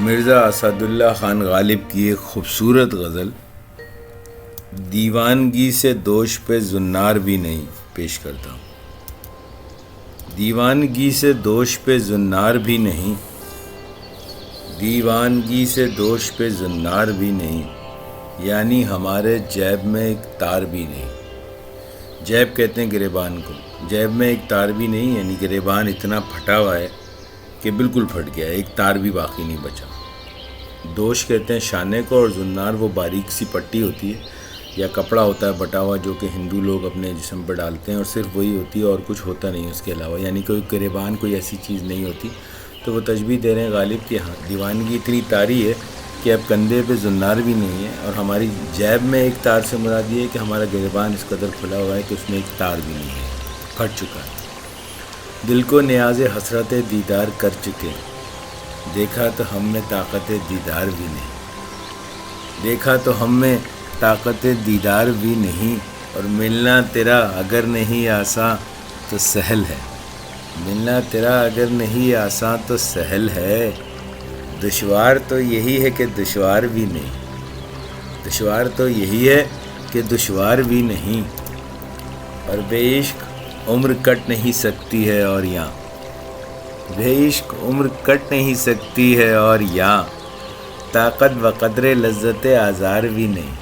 مرزا اسد اللہ خان غالب کی ایک خوبصورت غزل دیوانگی سے دوش پہ زنار بھی نہیں پیش کرتا ہوں۔ دیوانگی سے دوش پہ زنار بھی نہیں، دیوانگی سے دوش پہ زنار بھی نہیں، یعنی ہمارے جیب میں ایک تار بھی نہیں۔ جیب کہتے ہیں گریبان کو، جیب میں ایک تار بھی نہیں، یعنی گریبان اتنا پھٹا ہوا ہے کہ بالکل پھٹ گیا، ایک تار بھی باقی نہیں بچا۔ دوش کہتے ہیں شانے کو، اور زنار وہ باریک سی پٹی ہوتی ہے یا کپڑا ہوتا ہے بٹا ہوا جو کہ ہندو لوگ اپنے جسم پر ڈالتے ہیں، اور صرف وہی ہوتی ہے اور کچھ ہوتا نہیں اس کے علاوہ، یعنی کوئی گریبان کوئی ایسی چیز نہیں ہوتی۔ تو وہ تشبیہ دے رہے ہیں غالب کہ ہاں دیوانگی اتنی تاری ہے کہ اب کندھے پہ زنار بھی نہیں ہے، اور ہماری جیب میں ایک تار سے مراد یہ ہے کہ ہمارا گریبان اس قدر کھلا ہوا ہے کہ اس میں ایک تار بھی نہیں ہے، پھٹ چکا ہے۔ دل کو نیاز حسرت دیدار کر چکے، دیکھا تو ہم میں طاقت دیدار بھی نہیں، دیکھا تو ہم میں طاقت دیدار بھی نہیں، اور ملنا تیرا اگر نہیں آساں تو سہل ہے، ملنا تیرا اگر نہیں آساں تو سہل ہے، دشوار تو یہی ہے کہ دشوار بھی نہیں، دشوار تو یہی ہے کہ دشوار بھی نہیں، اور بے عشق عمر کٹ نہیں سکتی ہے اور یہاں، بے عشق عمر کٹ نہیں سکتی ہے اور یہاں، طاقت و قدر لذت آزار بھی نہیں،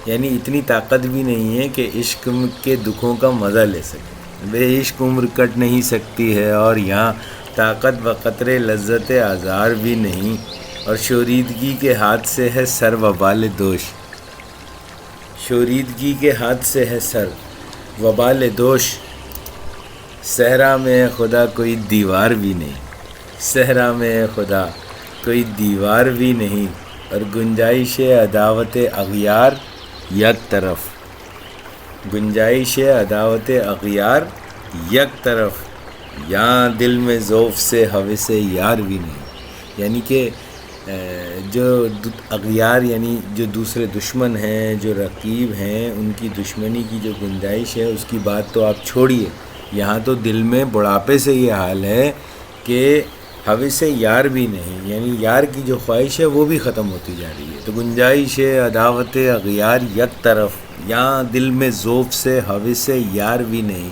یعنی اتنی طاقت بھی نہیں ہے کہ عشق کے دکھوں کا مزہ لے سکے۔ بے عشق عمر کٹ نہیں سکتی ہے اور یہاں، طاقت و قدر لذت آزار بھی نہیں، اور شوریدگی کے ہاتھ سے ہے سر وبال دوش، شوریدگی کے ہاتھ سے ہے سر وبال دوش، صحرا میں خدا کوئی دیوار بھی نہیں، صحرا میں خدا کوئی دیوار بھی نہیں، اور گنجائش عداوت اغیار یک طرف، گنجائش عداوت اغیار یک طرف، یہاں دل میں ذوف سے ہوس یار بھی نہیں، یعنی کہ جو اغیار یعنی جو دوسرے دشمن ہیں، جو رقیب ہیں، ان کی دشمنی کی جو گنجائش ہے اس کی بات تو آپ چھوڑیے، یہاں تو دل میں بڑھاپے سے یہ حال ہے کہ ہوس یار بھی نہیں، یعنی یار کی جو خواہش ہے وہ بھی ختم ہوتی جا رہی ہے۔ تو گنجائش عداوت اغیار یک طرف، یہاں دل میں ذوف سے ہوس یار بھی نہیں،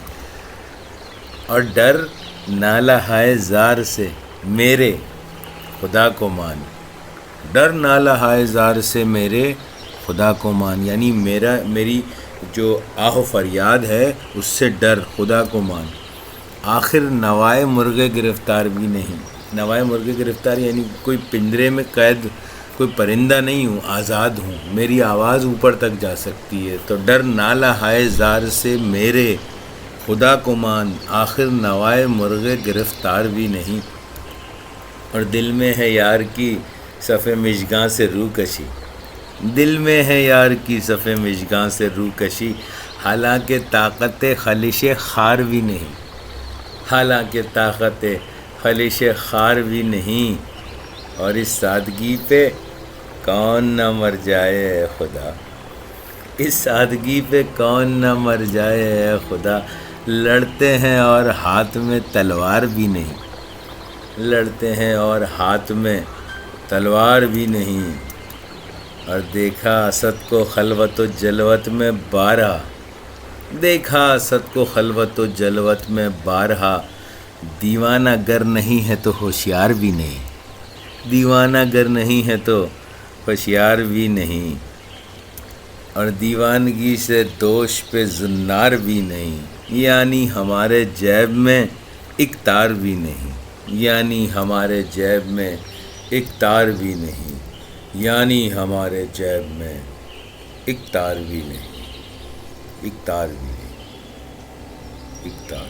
اور ڈر نالہ ہائے زار سے میرے خدا کو مان، ڈر نالہ ہائے زار سے میرے خدا کو مان، یعنی میری جو آہ و فریاد ہے اس سے ڈر، خدا کو مان، آخر نوائے مرغ گرفتار بھی نہیں، نوائے مرغ گرفتار یعنی کوئی پنجرے میں قید کوئی پرندہ نہیں ہوں، آزاد ہوں، میری آواز اوپر تک جا سکتی ہے، تو ڈر نالہ ہائے زار سے میرے خدا کو مان، آخر نوائے مرغ گرفتار بھی نہیں، اور دل میں ہے یار کی صف مژگاں سے رو کشی، دل میں ہے یار کی صف مژگاں سے رو کشی، حالانکہ طاقت خلش خار بھی نہیں، حالانکہ طاقت خلش خار بھی نہیں، اور اس سادگی پہ کون نہ مر جائے اے خدا، اس سادگی پہ کون نہ مر جائے اے خدا، لڑتے ہیں اور ہاتھ میں تلوار بھی نہیں، لڑتے ہیں اور ہاتھ میں تلوار بھی نہیں، اور دیکھا اسد کو خلوت و جلوت میں بارہا، دیکھا اسد کو خلوت و جلوت میں بارہا، دیوانہ گر نہیں ہے تو ہوشیار بھی نہیں، دیوانہ گر نہیں ہے تو ہوشیار بھی نہیں، اور دیوانگی سے دوش پہ زنار بھی نہیں، یعنی ہمارے جیب میں ایک تار بھی نہیں، یعنی ہمارے جیب میں ایک تار بھی نہیں، یعنی ہمارے جیب میں ایک تار بھی نہیں، ایک تار بھی نہیں، ایک تار